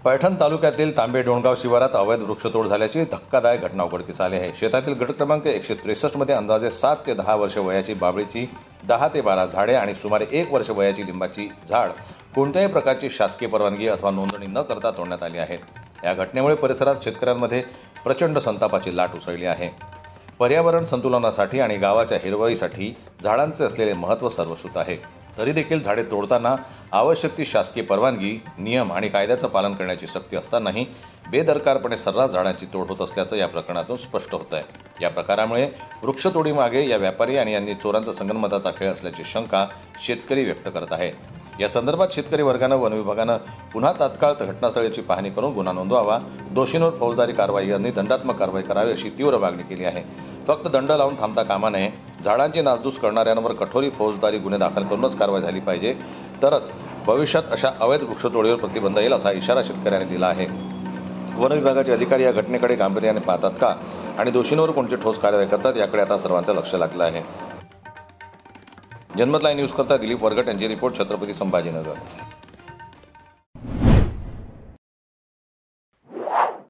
पैठण तालुक्यातील तांबे-डोणगाव शिवारात अवैध वृक्षतोड झाल्याची धक्कादायक घटना उघडकीस आली आहे। शेतातील गट क्रमांक 163 मध्ये अंदाजे 7 ते 10 वर्ष वयाची बाभळीची 10 ते 12 झाडे आणि सुमारे 1 वर्ष वयाची लिंबाची झाड कोणत्याही प्रकारची शासकीय परवानगी अथवा नोंदणी न करता तोडण्यात आली आहेत। या घटनेमुळे परिसरात शेतकऱ्यांमध्ये प्रचंड संतापाची लाट उसळली आहे। पर्यावरण संतुलनासाठी आणि गावाच्या हिरवळीसाठी झाडांचे असलेले महत्त्व सर्वश्रुत आहे। तरी देखील झाडे तोडताना आवश्यक ती शासकीय परवानगी, नियम आणि कायद्याचं पालन करण्याची सक्ती असतानाही बेदरकारपणे सर्रास झाडांची तोड होत असल्याचं या प्रकरणातून स्पष्ट होत आहे। या प्रकारामुळे वृक्षतोडीमागे या व्यापारी आणि यांनी चोरांचा संगनमताचा खेळ असल्याची शंका शेतकरी व्यक्त करत आहे। या संदर्भात शेतकरी वर्गानं वन विभागानं पुन्हा तात्काळ घटनास्थळाची पाहणी करून गुन्हा नोंदवावा, दोषींवर फौजदारी कारवाई आणि दंडात्मक कारवाई करावी अशी तीव्र मागणी केली आहे। फक्त दंड लावून थांबता कामा नये, झाडांची नासधूस करणाऱ्यांवर कठोर फौजदारी गुन्हे दाखल करूनच कारवाई झाली पाहिजे, तरच भविष्यात अशा अवैध वृक्षतोडीवर प्रतिबंध येईल असा इशारा शेतकऱ्यांनी दिला आहे। वन विभागाचे अधिकारी या घटनेकडे गांभीर्याने पाहतात का आणि दोषींवर कोणती ठोस कारवाई करतात याकडे आता सर्वांचं लक्ष लागलं आहे। जनमत लाईव्ह न्यूज करता दिलीप वरगट यांची रिपोर्ट, छत्रपती संभाजीनगर।